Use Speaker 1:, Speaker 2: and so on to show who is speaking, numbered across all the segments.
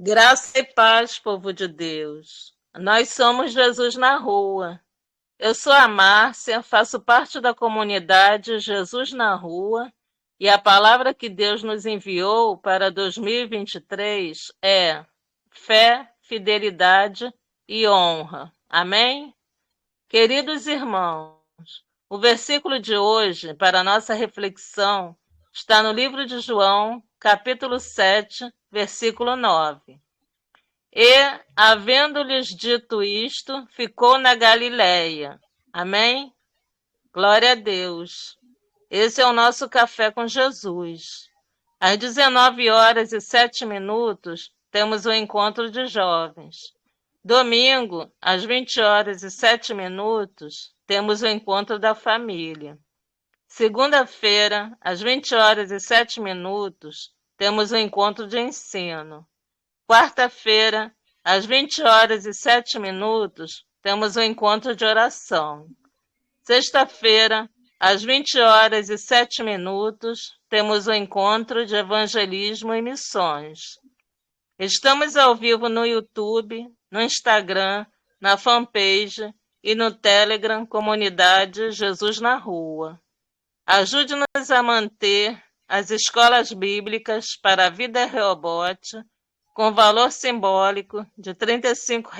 Speaker 1: Graça e paz, povo de Deus. Nós somos Jesus na Rua. Eu sou a Márcia, faço parte da comunidade Jesus na Rua e a palavra que Deus nos enviou para 2023 é fé, fidelidade e honra. Amém? Queridos irmãos, o versículo de hoje para a nossa reflexão está no livro de João, capítulo 7, versículo 9. E, havendo-lhes dito isto, ficou na Galileia. Amém? Glória a Deus. Esse é o nosso Café com Jesus. Às 19h07, temos o encontro de jovens. Domingo, às 20h07, temos o encontro da família. Segunda-feira, às 20h07, temos o encontro de ensino. Quarta-feira, às 20h07, temos o encontro de oração. Sexta-feira, às 20h07, temos o encontro de evangelismo e missões. Estamos ao vivo no YouTube, no Instagram, na fanpage e no Telegram Comunidade Jesus na Rua. Ajude-nos a manter as escolas bíblicas para a vida Rehobote com valor simbólico de R$ 35.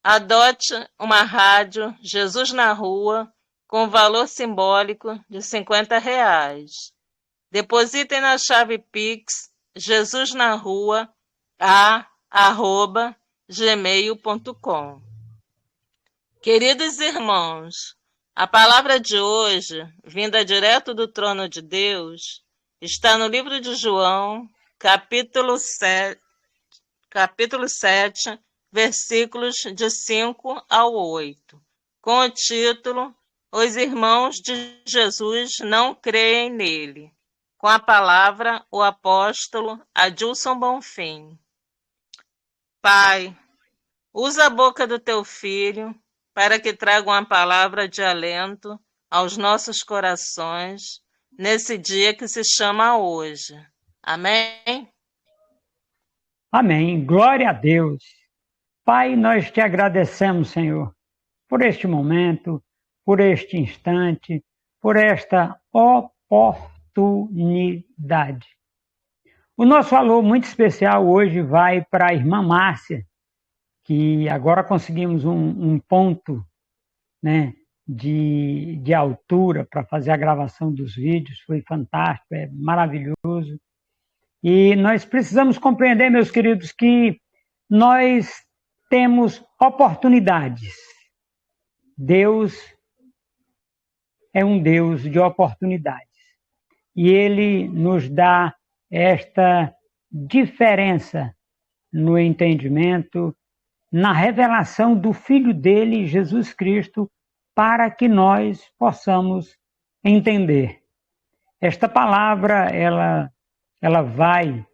Speaker 1: Adote uma rádio Jesus na Rua com valor simbólico de R$ 50. Depositem na chave Pix jesusnarua@gmail.com. Queridos irmãos, a palavra de hoje, vinda direto do trono de Deus, está no livro de João, capítulo 7, versículos de 5 ao 8, com o título Os irmãos de Jesus não creem nele, com a palavra o apóstolo Adilson Bonfim. Pai, usa a boca do teu filho para que traga uma palavra de alento aos nossos corações nesse dia que se chama hoje. Amém?
Speaker 2: Amém. Glória a Deus. Pai, nós te agradecemos, Senhor, por este momento, por este instante, por esta oportunidade. O nosso alô muito especial hoje vai para a irmã Márcia, que agora conseguimos um ponto, né, de altura para fazer a gravação dos vídeos. Foi fantástico, é maravilhoso. E nós precisamos compreender, meus queridos, que nós temos oportunidades. Deus é um Deus de oportunidades. E Ele nos dá esta diferença no entendimento, na revelação do Filho dele, Jesus Cristo, para que nós possamos entender. Esta palavra, ela vai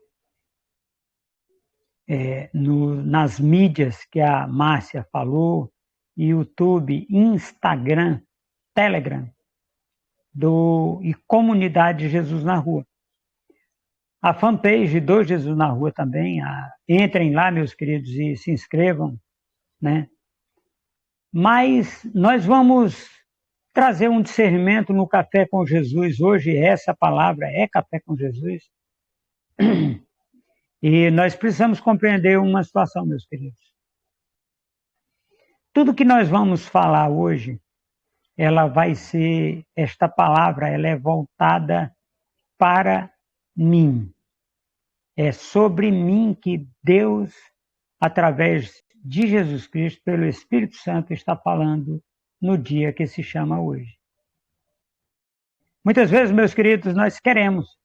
Speaker 2: nas mídias que a Márcia falou, YouTube, Instagram, Telegram, e Comunidade Jesus na Rua. A fanpage do Jesus na Rua também, entrem lá, meus queridos, e se inscrevam, né? Mas nós vamos trazer um discernimento no Café com Jesus. Hoje essa palavra é Café com Jesus. E nós precisamos compreender uma situação, meus queridos. Tudo que nós vamos falar hoje, esta palavra, ela é voltada para mim. É sobre mim que Deus, através de Jesus Cristo, pelo Espírito Santo, está falando no dia que se chama hoje. Muitas vezes, meus queridos, nós queremos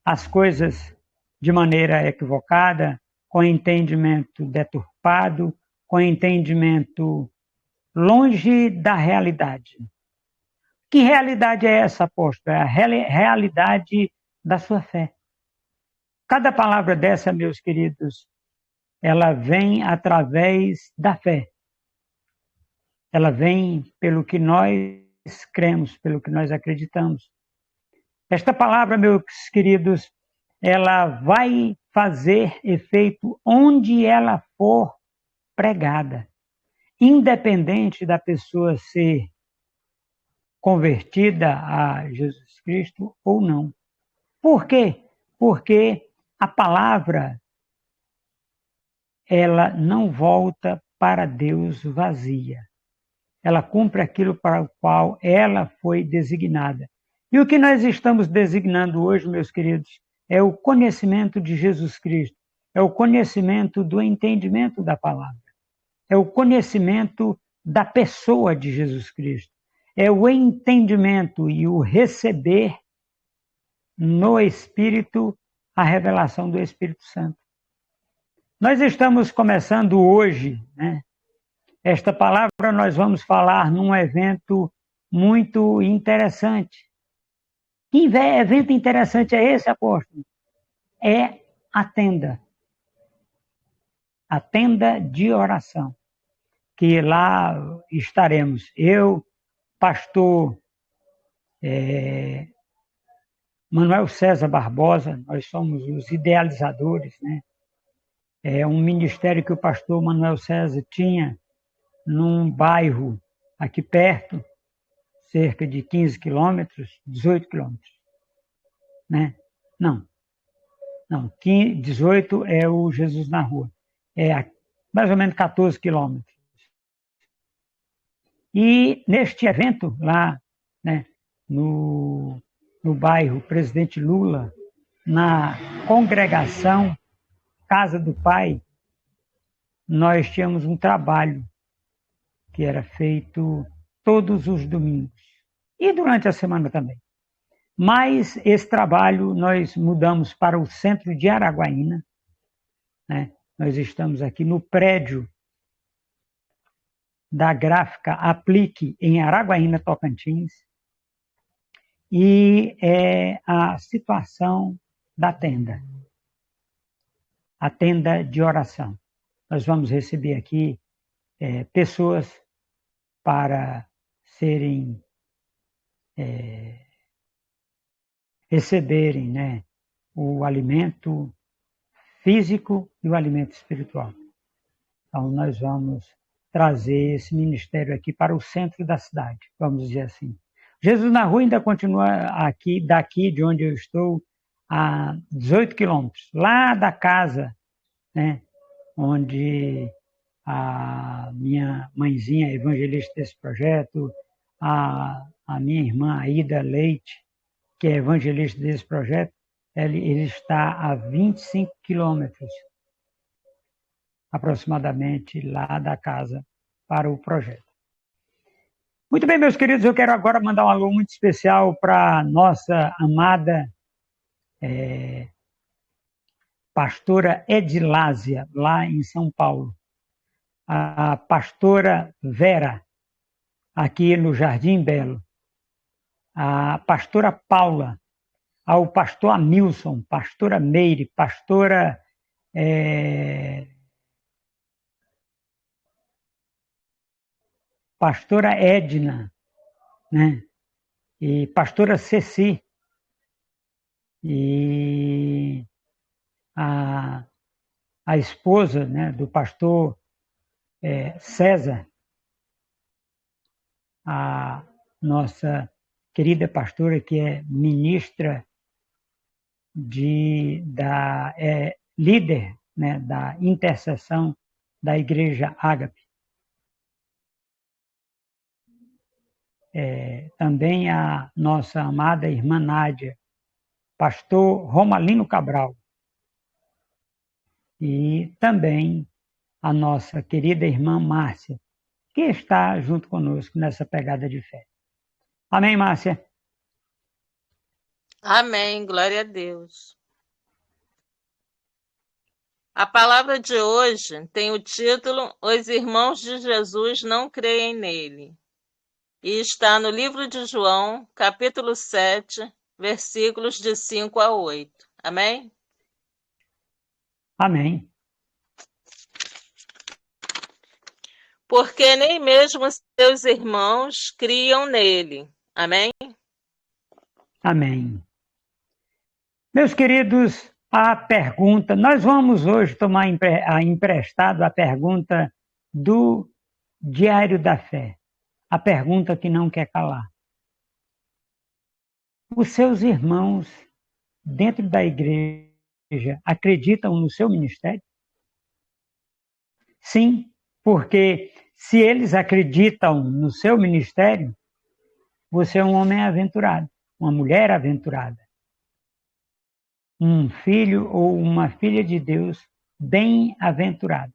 Speaker 2: as coisas de maneira equivocada, com entendimento deturpado, com entendimento longe da realidade. Que realidade é essa, apóstolo? É a realidade da sua fé. Cada palavra dessa, meus queridos, ela vem através da fé. Ela vem pelo que nós cremos, pelo que nós acreditamos. Esta palavra, meus queridos, ela vai fazer efeito onde ela for pregada, independente da pessoa ser convertida a Jesus Cristo ou não. Por quê? Porque a palavra, ela não volta para Deus vazia. Ela cumpre aquilo para o qual ela foi designada. E o que nós estamos designando hoje, meus queridos, é o conhecimento de Jesus Cristo, é o conhecimento do entendimento da palavra, é o conhecimento da pessoa de Jesus Cristo, é o entendimento e o receber no Espírito a revelação do Espírito Santo. Nós estamos começando hoje, né? Esta palavra nós vamos falar num evento muito interessante. Que evento interessante é esse, apóstolo? É a tenda de oração, que lá estaremos. Eu, pastor Manuel César Barbosa, nós somos os idealizadores, né? É um ministério que o pastor Manuel César tinha num bairro aqui perto, cerca de 15 quilômetros, 18 quilômetros, né? Não, 18 é o Jesus na Rua, é mais ou menos 14 quilômetros. E neste evento lá, né, no bairro Presidente Lula, na congregação Casa do Pai, nós tínhamos um trabalho que era feito todos os domingos e durante a semana também. Mas esse trabalho nós mudamos para o centro de Araguaína, né? Nós estamos aqui no prédio da Gráfica Aplique, em Araguaína, Tocantins, e é a situação da tenda, a tenda de oração. Nós vamos receber aqui pessoas para serem receberem, né, o alimento físico e o alimento espiritual. Então, nós vamos trazer esse ministério aqui para o centro da cidade, vamos dizer assim. Jesus na Rua ainda continua aqui, daqui de onde eu estou, a 18 quilômetros, lá da casa, né, onde a minha mãezinha, evangelista desse projeto, a minha irmã Aida Leite, que é evangelista desse projeto, ele está a 25 quilômetros, aproximadamente, lá da casa para o projeto. Muito bem, meus queridos, eu quero agora mandar um alô muito especial para nossa amada pastora Edilásia, lá em São Paulo. A pastora Vera, aqui no Jardim Belo. A pastora Paula, ao pastor Amilson, pastora Meire, pastora pastora Edna, né? E pastora Ceci, e a esposa, né, do pastor César, a nossa querida pastora que é ministra líder, né, da intercessão da Igreja Ágape. Também a nossa amada irmã Nádia, pastor Romalino Cabral, e também a nossa querida irmã Márcia, que está junto conosco nessa pegada de fé. Amém, Márcia?
Speaker 1: Amém, glória a Deus. A palavra de hoje tem o título Os Irmãos de Jesus não creem nele. E está no livro de João, capítulo 7, versículos de 5 a 8. Amém?
Speaker 2: Amém.
Speaker 1: Porque nem mesmo seus irmãos criam nele. Amém?
Speaker 2: Amém. Meus queridos, a pergunta, nós vamos hoje tomar emprestado a pergunta do Diário da Fé, a pergunta que não quer calar. Os seus irmãos dentro da igreja acreditam no seu ministério? Sim, porque se eles acreditam no seu ministério, você é um homem aventurado, uma mulher aventurada, um filho ou uma filha de Deus bem-aventurado.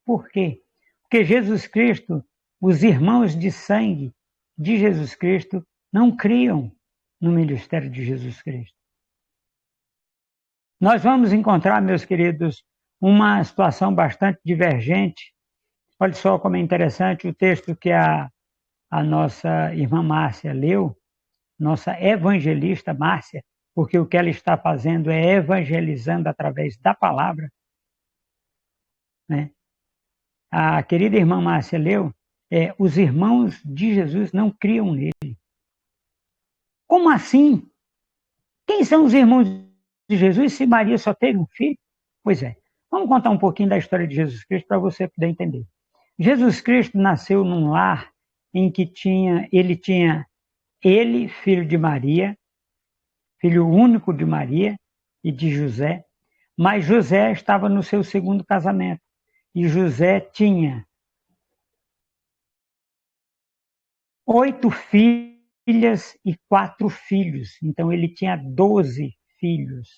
Speaker 2: Por quê? Porque Jesus Cristo, os irmãos de sangue de Jesus Cristo, não criam no ministério de Jesus Cristo. Nós vamos encontrar, meus queridos, uma situação bastante divergente. Olha só como é interessante o texto que a nossa irmã Márcia leu, nossa evangelista Márcia, porque o que ela está fazendo é evangelizando através da palavra, né? A querida irmã Márcia leu, os irmãos de Jesus não criam nele. Como assim? Quem são os irmãos de Jesus se Maria só teve um filho? Pois é, vamos contar um pouquinho da história de Jesus Cristo para você poder entender. Jesus Cristo nasceu num lar em que ele, filho de Maria, filho único de Maria e de José, mas José estava no seu segundo casamento. E José tinha 8 filhas e 4 filhos. Então ele tinha 12 filhos.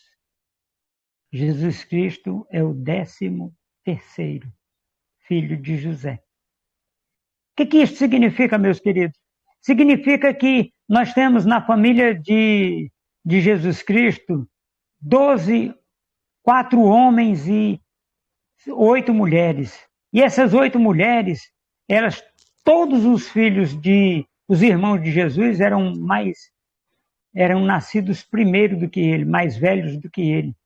Speaker 2: Jesus Cristo é o 13º filho de José. O que isso significa, meus queridos? Significa que nós temos na família de Jesus Cristo 4 homens e 8 mulheres. E essas 8 mulheres, todos os filhos os irmãos de Jesus eram nascidos primeiro do que ele, mais velhos do que ele.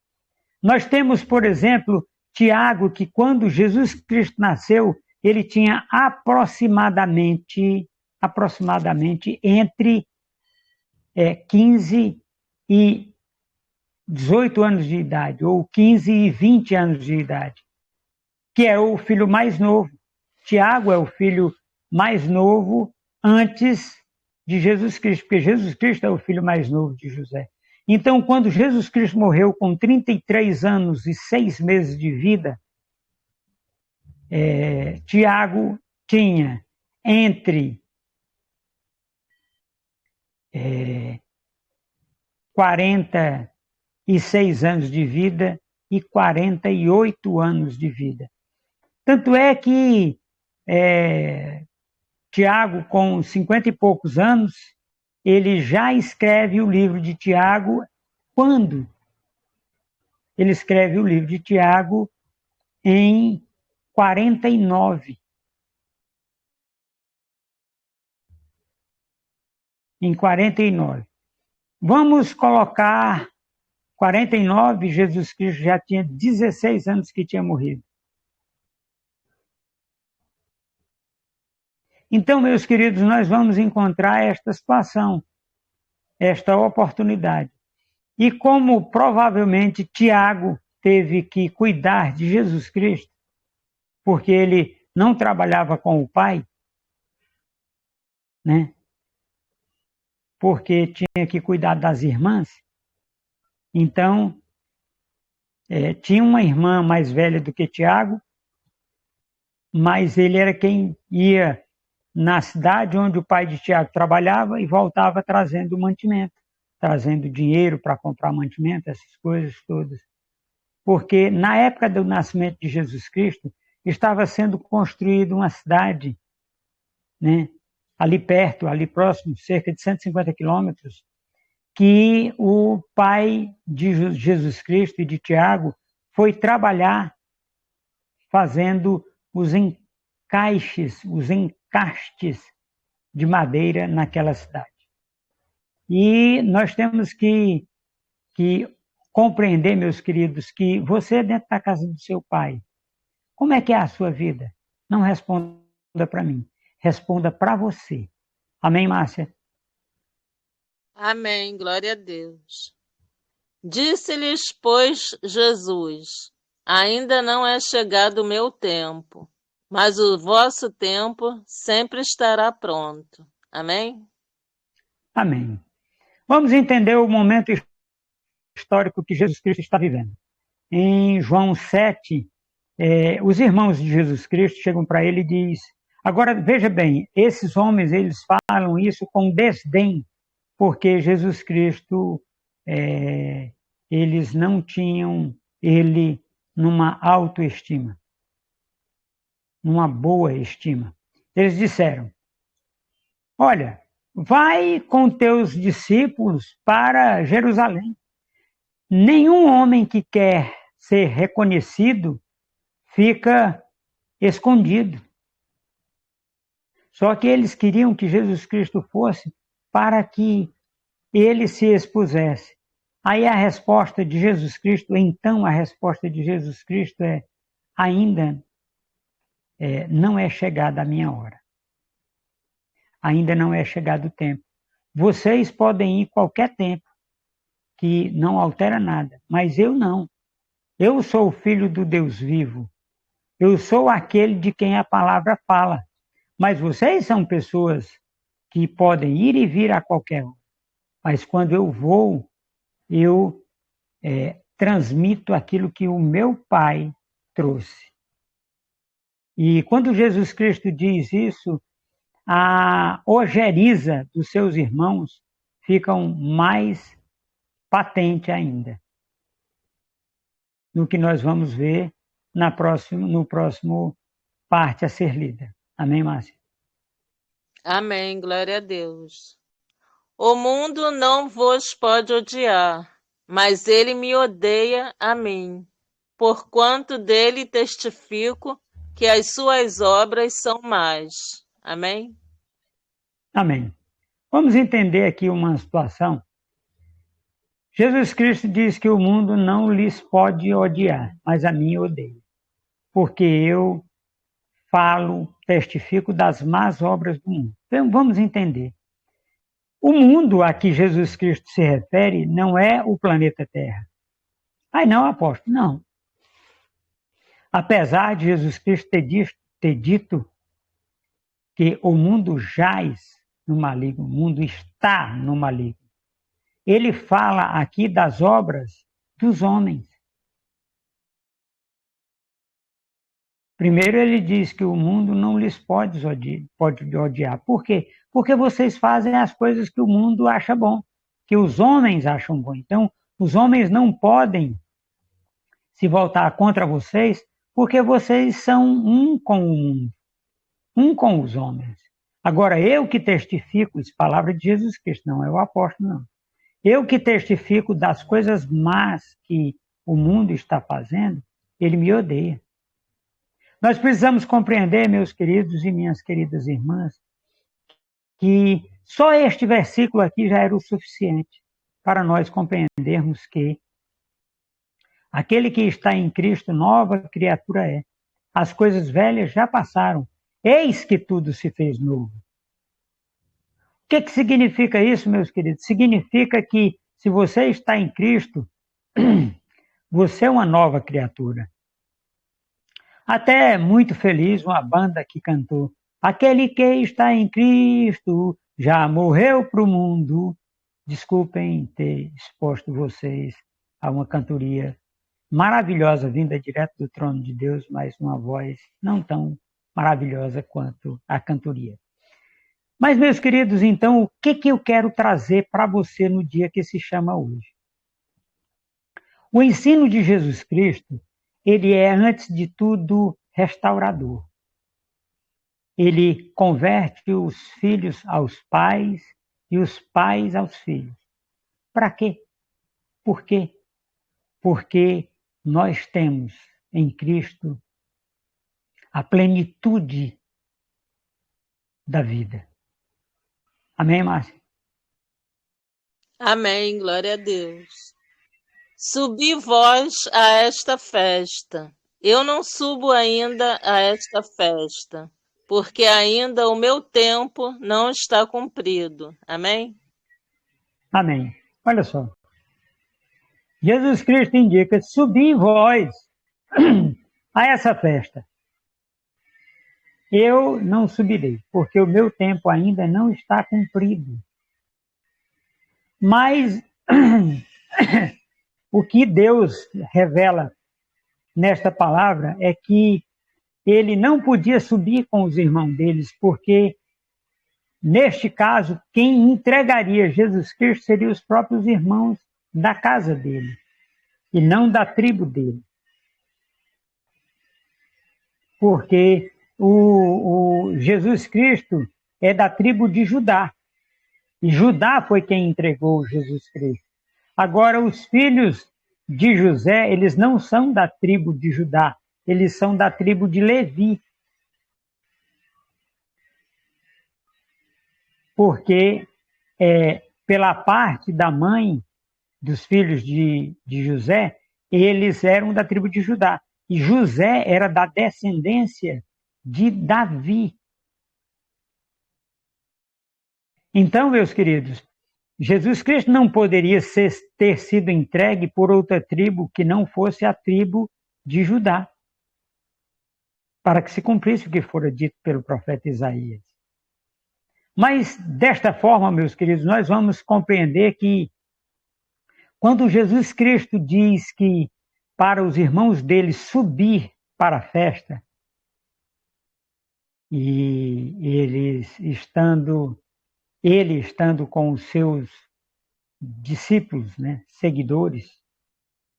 Speaker 2: Nós temos, por exemplo, Tiago, que quando Jesus Cristo nasceu, ele tinha aproximadamente entre 15 e 18 anos de idade, ou 15 e 20 anos de idade, que é o filho mais novo. Tiago é o filho mais novo antes de Jesus Cristo, porque Jesus Cristo é o filho mais novo de José. Então, quando Jesus Cristo morreu com 33 anos e 6 meses de vida, Tiago tinha entre 46 anos de vida e 48 anos de vida. Tanto é que Tiago, com 50 e poucos anos, ele já escreve o livro de Tiago. Quando? Ele escreve o livro de Tiago em 49. Em 49. Vamos colocar 49, Jesus Cristo já tinha 16 anos que tinha morrido. Então, meus queridos, nós vamos encontrar esta situação, esta oportunidade. E como provavelmente Tiago teve que cuidar de Jesus Cristo, porque ele não trabalhava com o pai, né? Porque tinha que cuidar das irmãs. Então, tinha uma irmã mais velha do que Tiago, mas ele era quem ia na cidade onde o pai de Tiago trabalhava e voltava trazendo mantimento, trazendo dinheiro para comprar mantimento, essas coisas todas. Porque na época do nascimento de Jesus Cristo, estava sendo construída uma cidade, né, ali perto, ali próximo, cerca de 150 quilômetros, que o pai de Jesus Cristo e de Tiago foi trabalhar fazendo os encaixes, os encastes de madeira naquela cidade. E nós temos que compreender, meus queridos, que você dentro da casa do seu pai, como é que é a sua vida? Não responda para mim, responda para você. Amém, Márcia?
Speaker 1: Amém, glória a Deus. Disse-lhes, pois, Jesus: Ainda não é chegado o meu tempo, mas o vosso tempo sempre estará pronto. Amém?
Speaker 2: Amém. Vamos entender o momento histórico que Jesus Cristo está vivendo. Em João 7, os irmãos de Jesus Cristo chegam para ele e dizem: agora veja bem, esses homens eles falam isso com desdém, porque Jesus Cristo, eles não tinham ele numa autoestima, numa boa estima. Eles disseram: olha, vai com teus discípulos para Jerusalém. Nenhum homem que quer ser reconhecido fica escondido. Só que eles queriam que Jesus Cristo fosse para que ele se expusesse. Aí a resposta de Jesus Cristo, então a resposta de Jesus Cristo é: ainda não é chegada a minha hora. Ainda não é chegado o tempo. Vocês podem ir qualquer tempo, que não altera nada, mas eu não. Eu sou o Filho do Deus vivo. Eu sou aquele de quem a palavra fala. Mas vocês são pessoas que podem ir e vir a qualquer hora. Mas quando eu vou, eu transmito aquilo que o meu Pai trouxe. E quando Jesus Cristo diz isso, a ojeriza dos seus irmãos ficam mais patente ainda, no que nós vamos ver no próximo parte a ser lida. Amém, Márcia?
Speaker 1: Amém, glória a Deus. O mundo não vos pode odiar, mas ele me odeia a mim, porquanto dele testifico que as suas obras são más. Amém?
Speaker 2: Amém. Vamos entender aqui uma situação. Jesus Cristo diz que o mundo não lhes pode odiar, mas a mim odeia, porque eu falo, testifico das más obras do mundo. Então vamos entender. O mundo a que Jesus Cristo se refere não é o planeta Terra. Ai não, apóstolo, não. Apesar de Jesus Cristo ter dito que o mundo jaz no maligno, o mundo está no maligno. Ele fala aqui das obras dos homens. Primeiro ele diz que o mundo não lhes pode odiar. Por quê? Porque vocês fazem as coisas que o mundo acha bom, que os homens acham bom. Então, os homens não podem se voltar contra vocês, porque vocês são um com o mundo, um com os homens. Agora, eu que testifico, isso é palavra de Jesus Cristo, não é o apóstolo, não. Eu que testifico das coisas más que o mundo está fazendo, ele me odeia. Nós precisamos compreender, meus queridos e minhas queridas irmãs, que só este versículo aqui já era o suficiente para nós compreendermos que aquele que está em Cristo, nova criatura é. As coisas velhas já passaram, eis que tudo se fez novo. O que significa isso, meus queridos? Significa que se você está em Cristo, você é uma nova criatura. Até muito feliz uma banda que cantou: aquele que está em Cristo já morreu para o mundo. Desculpem ter exposto vocês a uma cantoria maravilhosa, vinda direto do trono de Deus, mas uma voz não tão maravilhosa quanto a cantoria. Mas, meus queridos, então, o que eu quero trazer para você no dia que se chama hoje? O ensino de Jesus Cristo, ele é, antes de tudo, restaurador. Ele converte os filhos aos pais e os pais aos filhos. Para quê? Por quê? Porque nós temos em Cristo a plenitude da vida. Amém, Márcia?
Speaker 1: Amém, glória a Deus. Subi vós a esta festa. Eu não subo ainda a esta festa, porque ainda o meu tempo não está cumprido. Amém?
Speaker 2: Amém. Olha só. Jesus Cristo indica: subi vós a essa festa. Eu não subirei, porque o meu tempo ainda não está cumprido. Mas o que Deus revela nesta palavra é que ele não podia subir com os irmãos deles, porque, neste caso, quem entregaria Jesus Cristo seriam os próprios irmãos da casa dele, e não da tribo dele. Porque o Jesus Cristo é da tribo de Judá, e Judá foi quem entregou Jesus Cristo. Agora, os filhos de José, eles não são da tribo de Judá, eles são da tribo de Levi. Porque pela parte da mãe dos filhos de José, eles eram da tribo de Judá. E José era da descendência de Davi. Então, meus queridos, Jesus Cristo não poderia ter sido entregue por outra tribo que não fosse a tribo de Judá, para que se cumprisse o que fora dito pelo profeta Isaías. Mas, desta forma, meus queridos, nós vamos compreender que quando Jesus Cristo diz que para os irmãos dele subir para a festa, e ele estando com os seus discípulos, né, seguidores,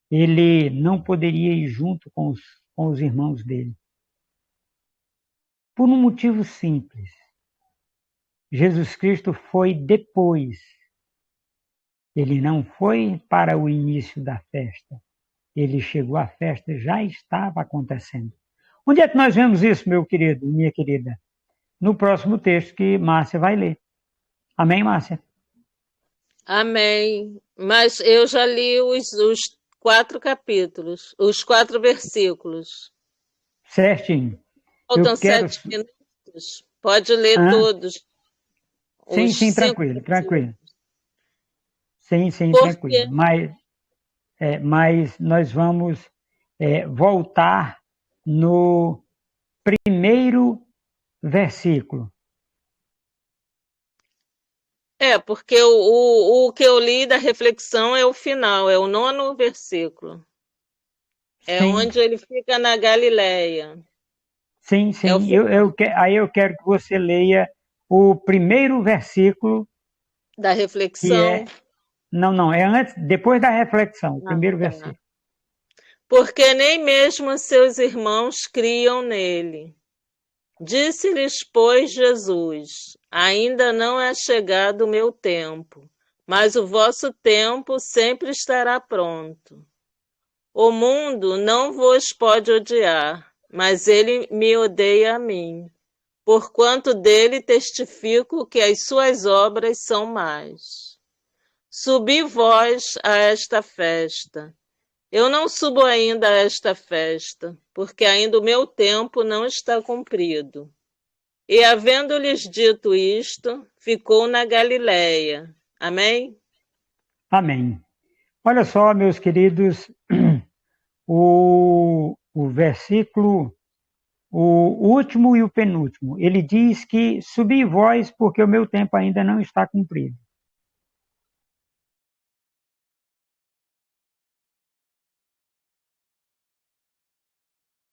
Speaker 2: ele não poderia ir junto com os irmãos dele. Por um motivo simples. Jesus Cristo foi depois. Ele não foi para o início da festa. Ele chegou, a festa já estava acontecendo. Onde é que nós vemos isso, meu querido, minha querida? No próximo texto que Márcia vai ler. Amém, Márcia?
Speaker 1: Amém. Mas eu já li os 4 capítulos, os 4 versículos.
Speaker 2: Certinho.
Speaker 1: Faltam 7 minutos. Pode ler todos.
Speaker 2: Sim, tranquilo. Sim, tranquilo. Mas nós vamos voltar no primeiro versículo.
Speaker 1: Porque o que eu li da reflexão é o final, é o 9º versículo. É Sim. Onde ele fica na Galileia.
Speaker 2: Sim. Aí eu quero que você leia o primeiro versículo.
Speaker 1: Da reflexão.
Speaker 2: Não, é antes, depois da reflexão, o primeiro versículo.
Speaker 1: Porque nem mesmo seus irmãos criam nele. Disse-lhes, pois, Jesus: ainda não é chegado o meu tempo, mas o vosso tempo sempre estará pronto. O mundo não vos pode odiar, mas ele me odeia a mim, porquanto dele testifico que as suas obras são más. Subi vós a esta festa. Eu não subo ainda a esta festa, porque ainda o meu tempo não está cumprido. E, havendo-lhes dito isto, ficou na Galileia. Amém?
Speaker 2: Amém. Olha só, meus queridos, o versículo, o último e o penúltimo, ele diz que subi vós, porque o meu tempo ainda não está cumprido.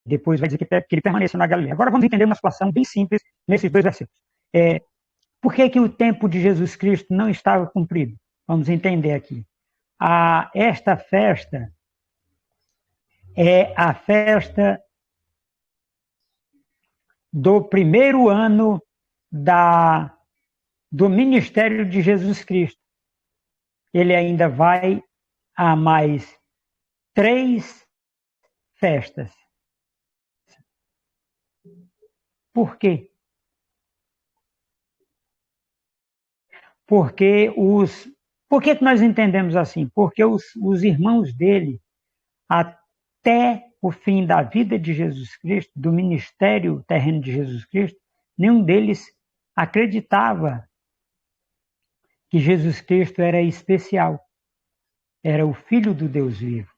Speaker 2: Depois vai dizer que ele permaneceu na Galileia. Agora vamos entender uma situação bem simples nesses 2 versículos. Por que o tempo de Jesus Cristo não estava cumprido? Vamos entender aqui. Esta festa é a festa do primeiro ano do ministério de Jesus Cristo. Ele ainda vai a mais 3 festas. Por quê? Por que nós entendemos assim? Porque os irmãos dele, até o fim da vida de Jesus Cristo, do ministério terreno de Jesus Cristo, nenhum deles acreditava que Jesus Cristo era especial. era o Filho do Deus vivo.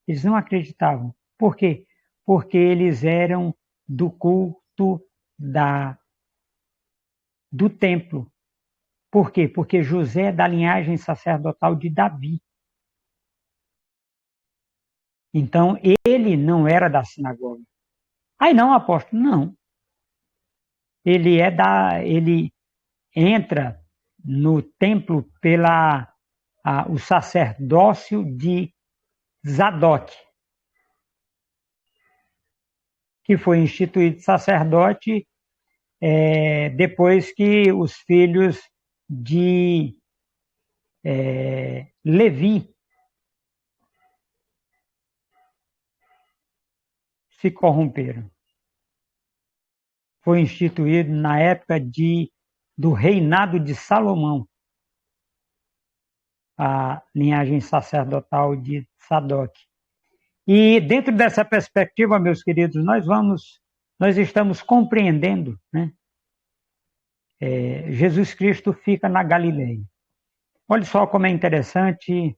Speaker 2: Eles não acreditavam. Por quê? Porque eles eram do culto do templo. Por quê? Porque José é da linhagem sacerdotal de Davi. Então, ele não era da sinagoga. Aí não, apóstolo, não. Ele entra no templo o sacerdócio de Zadok, que foi instituído sacerdote depois que os filhos de Levi se corromperam. Foi instituído na época do reinado de Salomão, a linhagem sacerdotal de Zadok. E dentro dessa perspectiva, meus queridos, nós estamos compreendendo, né? Jesus Cristo fica na Galileia. Olha só como é interessante.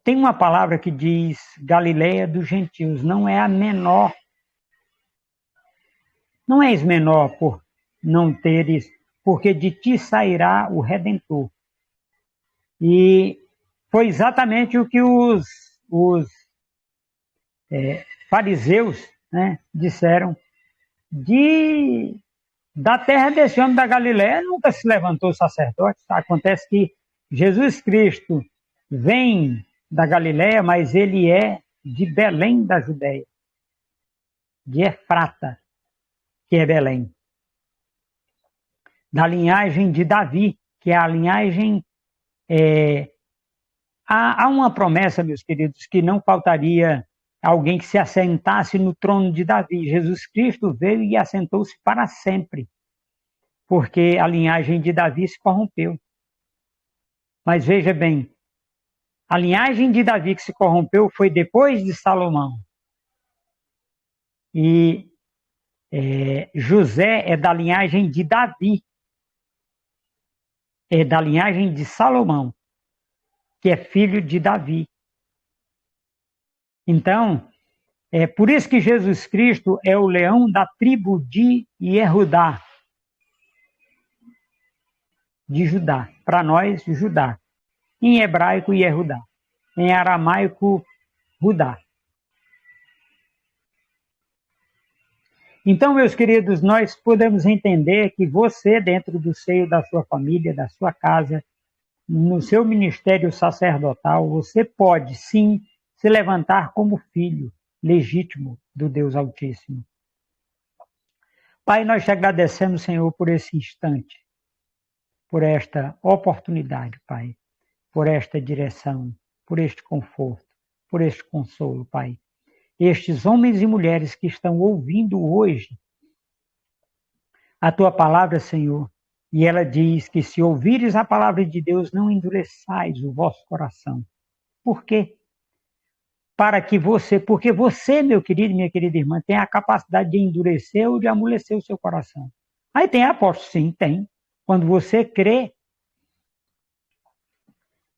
Speaker 2: Tem uma palavra que diz Galileia dos gentios, não é a menor. Não és menor por não teres, porque de ti sairá o Redentor. E foi exatamente o que os fariseus, né, disseram. Da terra desse homem da Galileia nunca se levantou sacerdote. Acontece que Jesus Cristo vem da Galileia, mas ele é de Belém da Judéia, de Efrata, que é Belém, da linhagem de Davi, que é a linhagem... Há uma promessa, meus queridos, que não faltaria alguém que se assentasse no trono de Davi. Jesus Cristo veio e assentou-se para sempre, porque a linhagem de Davi se corrompeu. Mas veja bem, a linhagem de Davi que se corrompeu foi depois de Salomão. E José é da linhagem de Davi, é da linhagem de Salomão, que é filho de Davi. Então, é por isso que Jesus Cristo é o leão da tribo de Yehudá, de Judá. Para nós, Judá. Em hebraico, Yehudá. Em aramaico, Judá. Então, meus queridos, nós podemos entender que você, dentro do seio da sua família, da sua casa, no seu ministério sacerdotal, você pode, sim, se levantar como filho legítimo do Deus Altíssimo. Pai, nós te agradecemos, Senhor, por esse instante, por esta oportunidade, Pai, por esta direção, por este conforto, por este consolo, Pai. Estes homens e mulheres que estão ouvindo hoje a tua palavra, Senhor, e ela diz que se ouvires a palavra de Deus, não endureçais o vosso coração. Por quê? Porque você, meu querido e minha querida irmã, tem a capacidade de endurecer ou de amolecer o seu coração. Aí tem apóstolo, sim, tem. Quando você crê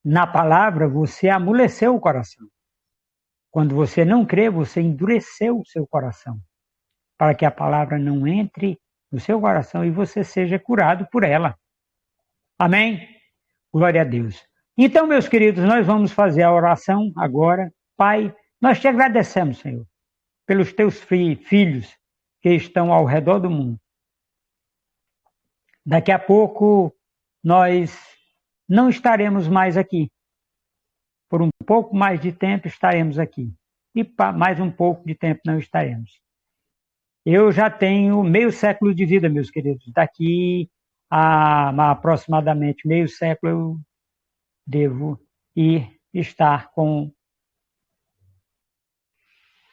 Speaker 2: na palavra, você amoleceu o coração. Quando você não crê, você endureceu o seu coração, para que a palavra não entre no seu coração e você seja curado por ela. Amém? Glória a Deus. Então, meus queridos, nós vamos fazer a oração agora. Pai, nós te agradecemos, Senhor, pelos teus filhos que estão ao redor do mundo. Daqui a pouco nós não estaremos mais aqui. Por um pouco mais de tempo estaremos aqui. E mais um pouco de tempo não estaremos. Eu já tenho meio século de vida, meus queridos. Daqui a aproximadamente meio século eu devo estar com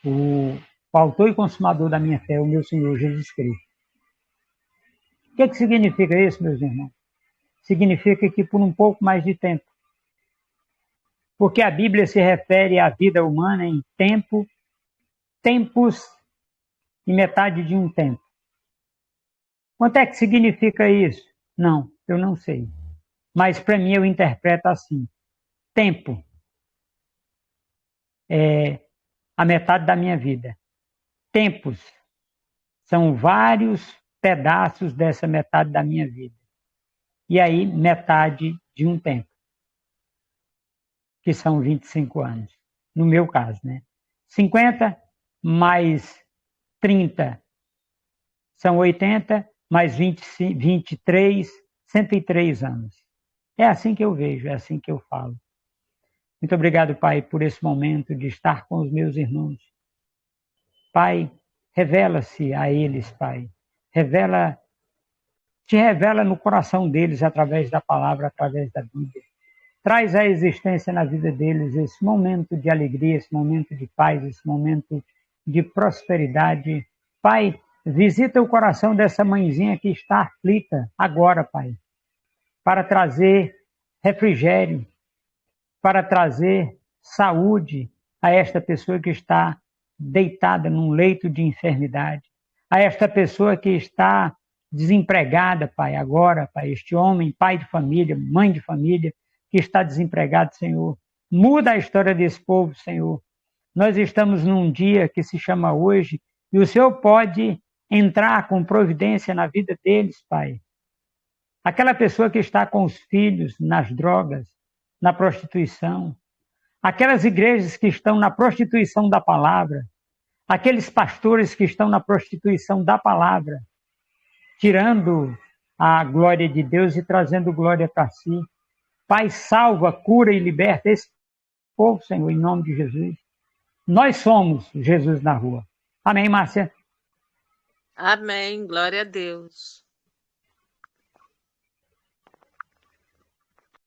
Speaker 2: o autor e consumador da minha fé, o meu Senhor Jesus Cristo. O que significa isso, meus irmãos? Significa que por um pouco mais de tempo. Porque a Bíblia se refere à vida humana em tempos e metade de um tempo. Quanto é que significa isso? Não, eu não sei. Mas para mim eu interpreto assim. Tempo a metade da minha vida. Tempos são vários pedaços dessa metade da minha vida. E aí, metade de um tempo, que são 25 anos. No meu caso, né? 50 mais 30 são 80, mais 23, 103 anos. É assim que eu vejo, é assim que eu falo. Muito obrigado, Pai, por esse momento de estar com os meus irmãos. Pai, revela-se a eles, Pai. Te revela no coração deles através da palavra, através da Bíblia. Traz à existência na vida deles esse momento de alegria, esse momento de paz, esse momento de prosperidade. Pai, visita o coração dessa mãezinha que está aflita agora, Pai, para trazer refrigério, para trazer saúde a esta pessoa que está deitada num leito de enfermidade, a esta pessoa que está desempregada, Pai, agora, Pai, este homem, pai de família, mãe de família, que está desempregado, Senhor. Muda a história desse povo, Senhor. Nós estamos num dia que se chama hoje, e o Senhor pode entrar com providência na vida deles, Pai. Aquela pessoa que está com os filhos nas drogas, na prostituição, aquelas igrejas que estão na prostituição da palavra, aqueles pastores que estão na prostituição da palavra, tirando a glória de Deus e trazendo glória para si. Pai, salva, cura e liberta esse povo, Senhor, em nome de Jesus. Nós somos Jesus na rua. Amém, Márcia?
Speaker 1: Amém. Glória a Deus.